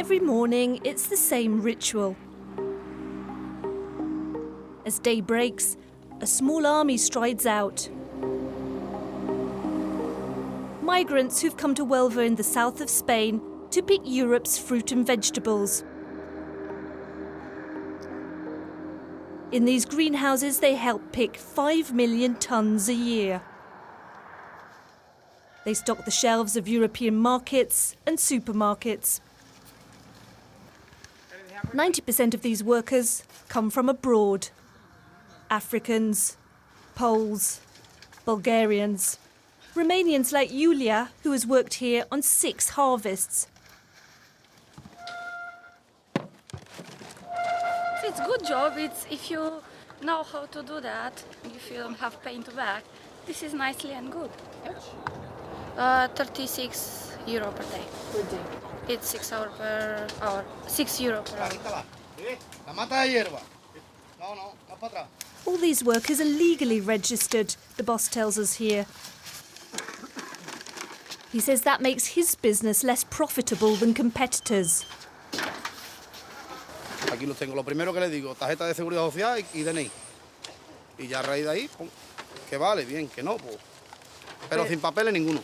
Every morning, it's the same ritual. As day breaks, a small army strides out. Migrants who've come to Huelva in the south of Spain to pick Europe's fruit and vegetables. In these greenhouses, they help pick 5 million tons a year. They stock the shelves of European markets and supermarkets. 90% of these workers come from abroad. Africans, Poles, Bulgarians, Romanians like Yulia, who has worked here on 6 harvests. It's a good job. It's if you know how to do that, if you don't have pain to back, this is nicely and good. 36 euro per day. Per day. It's 6 hours per hour. 6 euro per hour. All these workers are legally registered, the boss tells us here. He says that makes his business less profitable than competitors. Aquí los tengo. Lo primero que les digo, tarjeta de seguridad social y DNI. Y ya a raíz de ahí, que vale, bien, que no, pues. Pero sin papeles ninguno.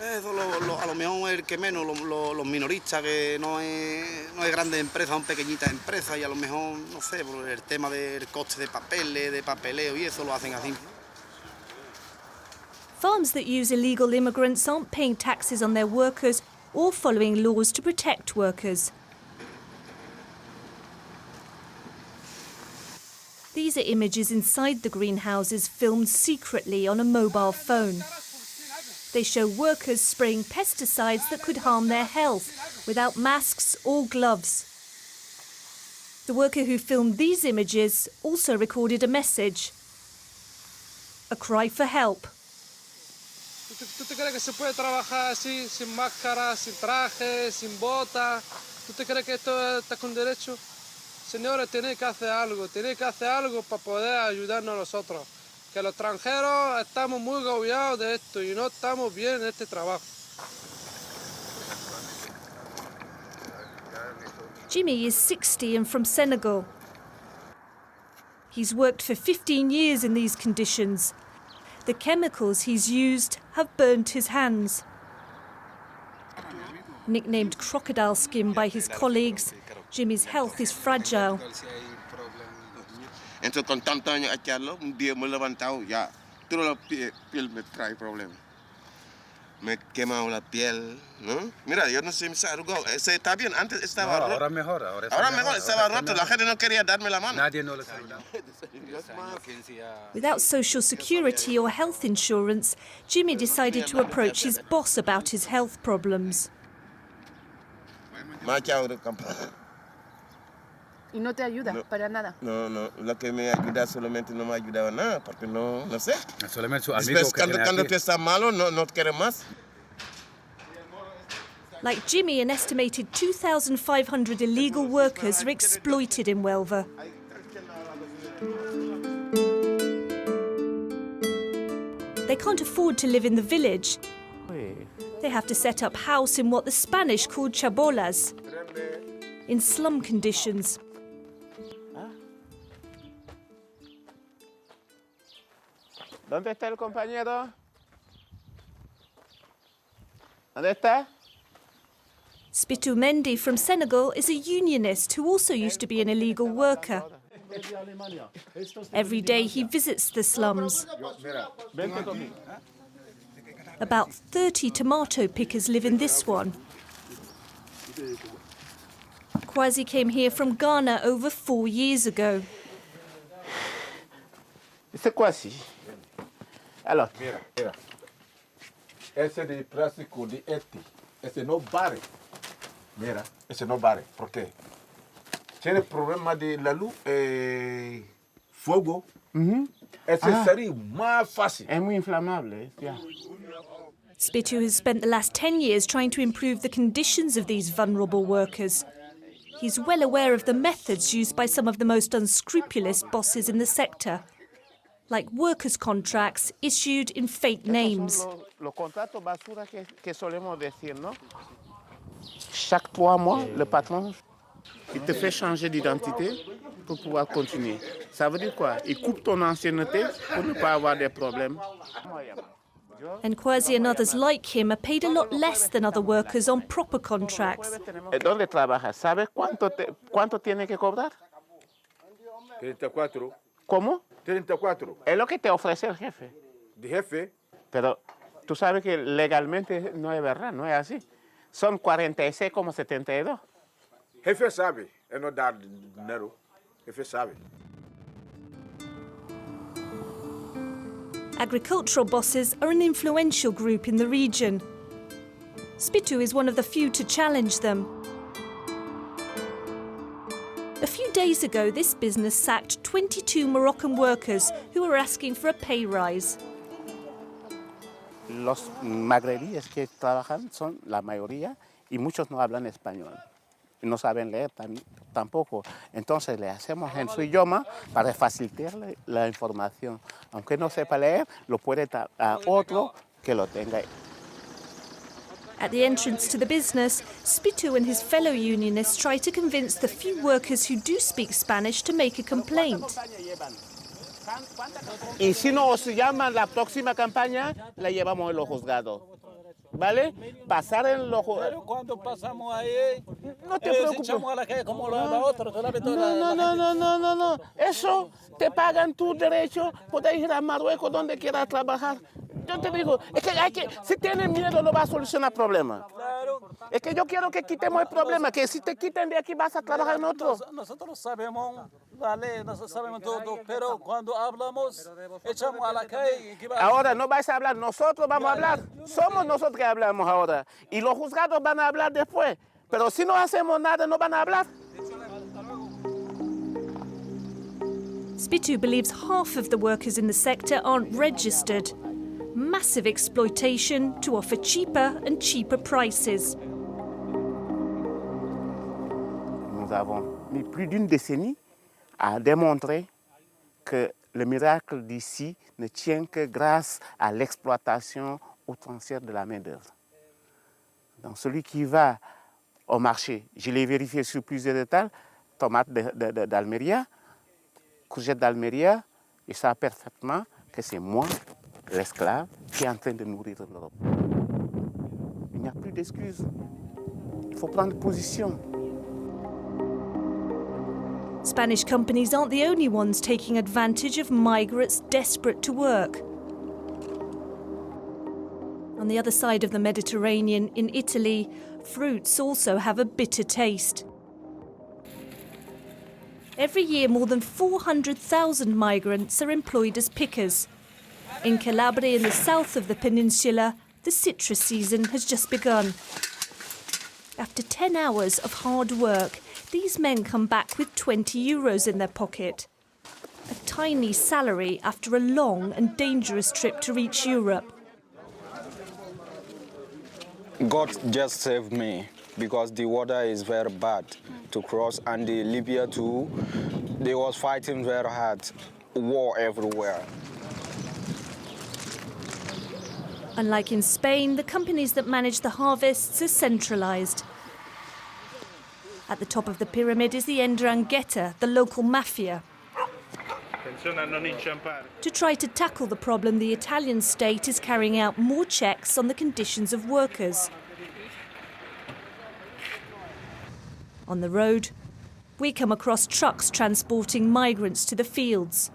Eso a lo mejor el que menos, los minoristas, que no es grandes empresas, son pequeñitas empresas y a lo mejor, no sé, por el tema del coste de papeles, de papeleo y eso lo hacen así. Farms that use illegal immigrants aren't paying taxes on their workers or following laws to protect workers. These are images inside the greenhouses filmed secretly on a mobile phone. They show workers spraying pesticides that could harm their health without masks or gloves. The worker who filmed these images also recorded a message, a cry for help. ¿Tú te crees que se puede trabajar así, sin máscara, sin traje, sin bota? ¿Tú te crees que esto está con derecho? Señores, tenéis que hacer algo para poder ayudarnos a nosotros. Que los extranjeros estamos muy agobiados de esto y no estamos bien en este trabajo. Jimmy is 60 and from Senegal. He's worked for 15 years in these conditions. The chemicals he's used have burnt his hands. Nicknamed crocodile skin by his colleagues, Jimmy's health is fragile. Entonces, con tantos años echarlo, un día me he levantado ya, toda la piel me trae problemas. Me he quemado la piel, ¿no? Mira, yo no sé, me se arrugó. Está bien, antes estaba roto. Ahora mejor, ahora mejor, estaba roto. La gente no quería darme la mano. Nadie no les ayuda. Without social security or health insurance, Jimmy decided to approach his boss about his health problems. ¿Y no te ayuda para nada? No, lo que me ayuda solamente no me ayudaba nada, porque no sé. Solamente su amigo Después, cuando te está malo, no quiere más. Like Jimmy, an estimated 2,500 illegal workers are exploited in Huelva. They can't afford to live in the village. They have to set up house in what the Spanish called chabolas, in slum conditions. ¿Dónde está el compañero? ¿Dónde está? Spitu Mendy from Senegal is a unionist who also used to be an illegal worker. Every day he visits the slums. About 30 tomato pickers live in this one. Kwasi came here from Ghana over 4 years ago. Ese Kwasi. Alors. Mira. Ese de plástico de ese no vale. Mira, ese no vale. ¿Por qué? Tiene problema de la luz, fuego. Ese sería más fácil. Es muy inflamable. Yeah. Spitu has spent the last 10 years trying to improve the conditions of these vulnerable workers. He's well aware of the methods used by some of the most unscrupulous bosses in the sector, like workers' contracts issued in fake names. Los contratos basura que solemos decir, ¿no? chaque 3 mois, le patron, il te fait changer d'identité pour pouvoir continuer. Ça veut dire quoi? Il coupe ton ancienneté pour ne pas avoir des problèmes. And Kwasi and others like him are paid a lot less than other workers on proper contracts. ¿Dónde trabajas? ¿Sabes cuánto tiene que cobrar? 34. ¿Cómo? 34. Es lo que te ofrece el jefe. ¿De jefe? Pero tú sabes que legalmente no es verdad, no es así. Son 46,72. Jefe sabe, él no da dinero. Jefe sabe. Agricultural bosses are an influential group in the region. Spitu is one of the few to challenge them. A few days ago, this business sacked 22 Moroccan workers who were asking for a pay rise. Los magrebíes que trabajan son la mayoría y muchos no hablan español. Y no saben leer tampoco. Entonces le hacemos en su idioma para facilitarle la información. Aunque no sepa leer, lo puede dar a otro que lo tenga. At the entrance to the business, Spitu and his fellow unionists try to convince the few workers who do speak Spanish to make a complaint. Y si nos llaman la próxima campaña, la llevamos en los juzgados. ¿Vale? Pasar en los juzgados. Pero cuando pasamos ahí, no te preocupes. echamos a la calle como la otra. No. Eso te pagan tu derecho. Puedes ir a Marruecos donde quieras trabajar. Yo te digo, es que si tienes miedo no va a solucionar problemas. Claro. Es que yo quiero que quitemos el problema, que si te quitan de aquí vas a trabajar en otro. Nosotros sabemos la ley, nosotros sabemos todo, pero cuando hablamos, echamos a la calle. Ahora no vais a hablar, nosotros vamos a hablar. Somos nosotros que hablamos ahora. Y los juzgados van a hablar después. Pero si no hacemos nada, no van a hablar. Spitu believes half of the workers in the sector aren't registered. Massive exploitation to offer cheaper and cheaper prices. Nous avons mis plus d'une décennie à démontrer que le miracle d'ici ne tient que grâce à l'exploitation outrancière de la main-d'œuvre. Donc celui qui va au marché, je l'ai vérifié sur plusieurs étals, tomates d'Almeria, courgettes d'Almeria, il sait parfaitement que c'est moi, l'esclave, qui est en train de nourrir l'Europe. Il n'y a plus d'excuses. Il faut prendre position. Spanish companies aren't the only ones taking advantage of migrants desperate to work. On the other side of the Mediterranean, in Italy, fruits also have a bitter taste. Every year, more than 400,000 migrants are employed as pickers. In Calabria, in the south of the peninsula, the citrus season has just begun. After 10 hours of hard work, these men come back with 20 euros in their pocket. A tiny salary after a long and dangerous trip to reach Europe. God just saved me because the water is very bad to cross, and the Libya too, they was fighting very hard, war everywhere. Unlike in Spain, the companies that manage the harvests are centralised. At the top of the pyramid is the 'Ndrangheta, the local mafia. To try to tackle the problem, the Italian state is carrying out more checks on the conditions of workers. On the road, we come across trucks transporting migrants to the fields.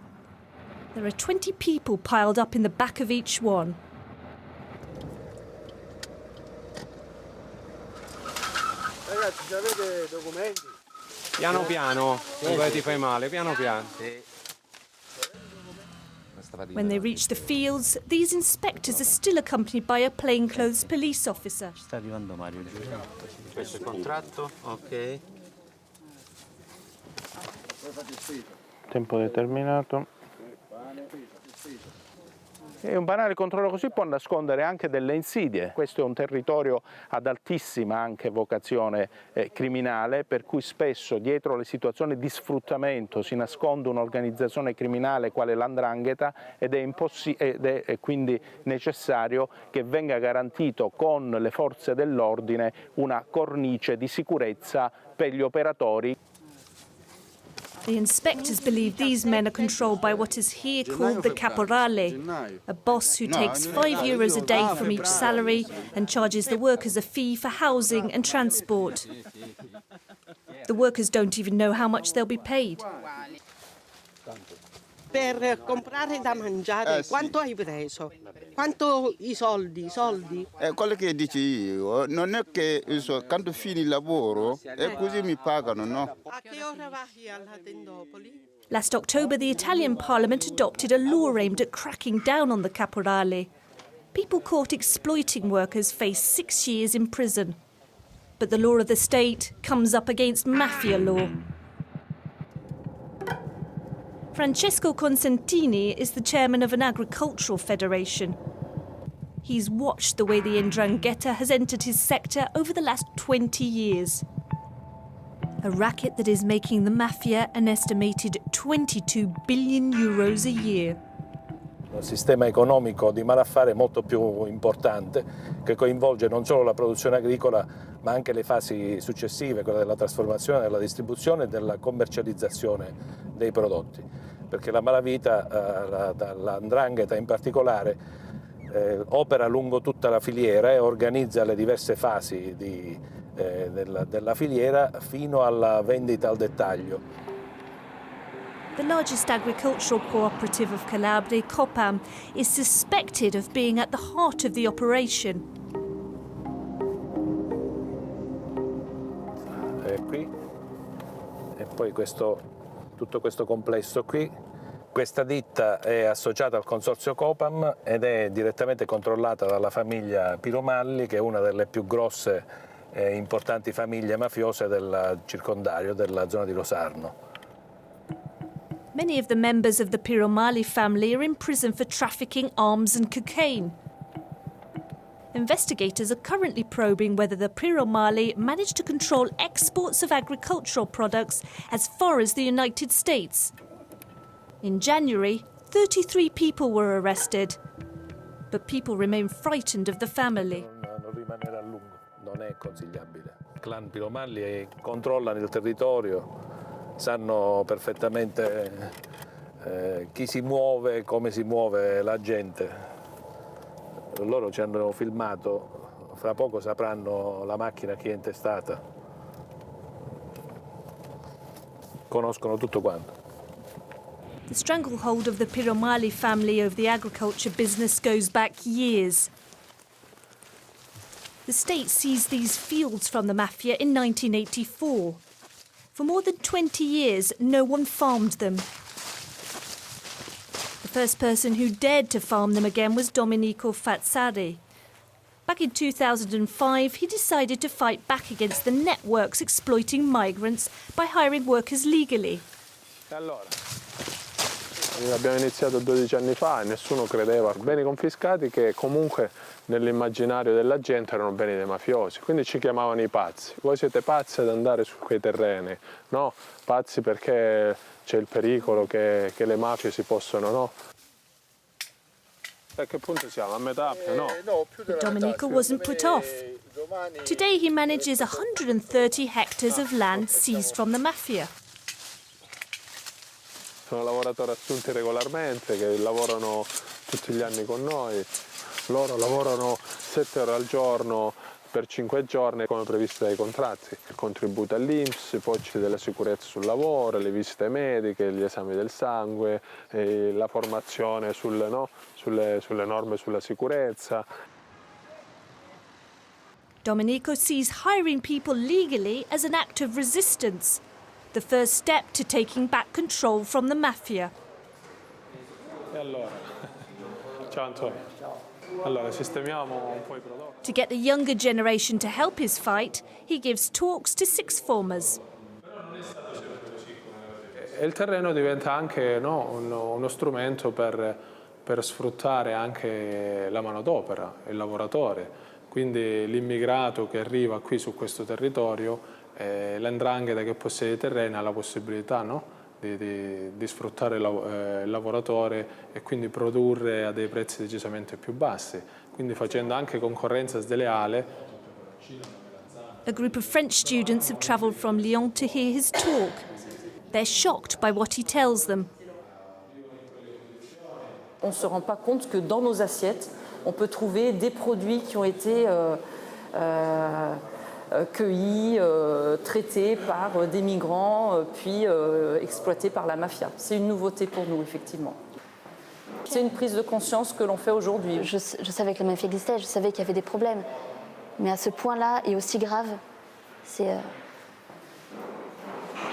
There are 20 people piled up in the back of each one. Ragazzi, avete documenti? Piano piano, poi ti fai male, piano piano. When they reach the fields, these inspectors are still accompanied by a plainclothes police officer. Sta arrivando Mario. Questo è il contratto, ok. Tempo determinato. E un banale controllo così può nascondere anche delle insidie. Questo è un territorio ad altissima anche vocazione criminale, per cui spesso dietro le situazioni di sfruttamento si nasconde un'organizzazione criminale quale l''ndrangheta ed è quindi necessario che venga garantito con le forze dell'ordine una cornice di sicurezza per gli operatori. The inspectors believe these men are controlled by what is here called the caporale, a boss who takes €5 a day from each salary and charges the workers a fee for housing and transport. The workers don't even know how much they'll be paid. Per comprare da mangiare, quanto hai preso? Quanto i soldi? Quello che dici io, non è che quando fini il lavoro e così mi pagano, no? A che ora vai alla tendopoli? Last October, the Italian Parliament adopted a law aimed at cracking down on the caporale. People caught exploiting workers face 6 years in prison. But the law of the state comes up against mafia law. Francesco Consentini is the chairman of an agricultural federation. He's watched the way the 'ndrangheta has entered his sector over the last 20 years. A racket that is making the mafia an estimated €22 billion a year. Un sistema economico di malaffare molto più importante che coinvolge non solo la produzione agricola ma anche le fasi successive, quella della trasformazione, della distribuzione e della commercializzazione dei prodotti, perché la malavita, la 'ndrangheta in particolare, opera lungo tutta la filiera e organizza le diverse fasi della filiera fino alla vendita al dettaglio. The largest agricultural cooperative of Calabria, Copam, is suspected of being at the heart of the operation. Qui e poi tutto questo complesso qui. Questa ditta è associata al consorzio Copam ed è direttamente controllata dalla famiglia Piromalli, che è una delle più grosse e importanti famiglie mafiose del circondario, della zona di Rosarno. Many of the members of the Piromali family are in prison for trafficking arms and cocaine. Investigators are currently probing whether the Piromali managed to control exports of agricultural products as far as the United States. In January, 33 people were arrested, but people remain frightened of the family. Non rimanere a lungo, non è consigliabile. Il clan Piromalli controllano il territorio, sanno perfettamente chi si muove, come si muove la gente. Loro ci hanno filmato, fra poco sapranno la macchina chi è intestata. Conoscono tutto quanto. The stranglehold of the Piromali family over the agriculture business goes back years. The state seized these fields from the mafia in 1984. For more than 20 years, no one farmed them. The first person who dared to farm them again was Domenico Fazzari. Back in 2005, he decided to fight back against the networks exploiting migrants by hiring workers legally. Abbiamo iniziato 12 anni fa e nessuno credeva. Beni confiscati che comunque nell'immaginario della gente erano beni dei mafiosi, quindi ci chiamavano i pazzi. Voi siete pazzi ad andare su quei terreni, no? Pazzi perché c'è il pericolo che le mafie si possono, no? A che punto siamo? A metà più no? But Domenico wasn't put off. Today he manages 130 hectares of land seized from the mafia. Sono lavoratori assunti regolarmente che lavorano tutti gli anni con noi. Loro lavorano 7 ore al giorno per 5 giorni come previsto dai contratti. Il contributo all'INPS, poi c'è della sicurezza sul lavoro, le visite mediche, gli esami del sangue, la formazione sulle norme sulla sicurezza. Domenico sees hiring people legally as an act of resistance, the first step to taking back control from the mafia. E allora, ciao Antonio. Allora, sistemiamo un po' i prodotti. To get the younger generation to help his fight, he gives talks to sixth formers. E il terreno diventa anche uno strumento per per sfruttare anche la manodopera, il lavoratore. Quindi l'immigrato che arriva qui su questo territorio, l''ndrangheta che possiede i terreni ha la possibilità, no? di sfruttare il lavoratore e quindi produrre a dei prezzi decisamente più bassi, quindi facendo anche concorrenza sleale. A group of French students have travelled from Lyon to hear his talk. They're shocked by what he tells them. On ne se rend pas compte que dans nos assiettes, on peut trouver des produits qui ont été cueillis, traités par des migrants, puis exploités par la mafia. C'est une nouveauté pour nous, effectivement. C'est une prise de conscience que l'on fait aujourd'hui. Je savais que la mafia existait, je savais qu'il y avait des problèmes. Mais à ce point-là, et aussi grave,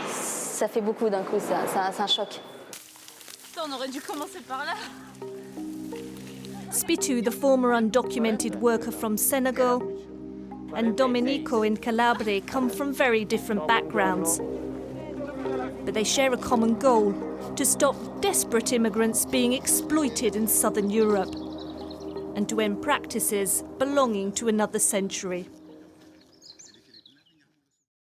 ça fait beaucoup d'un coup, c'est un choc. On aurait dû commencer par là. Spitu, the former undocumented worker from Senegal, and Domenico in Calabria come from very different backgrounds. But they share a common goal: to stop desperate immigrants being exploited in southern Europe and to end practices belonging to another century.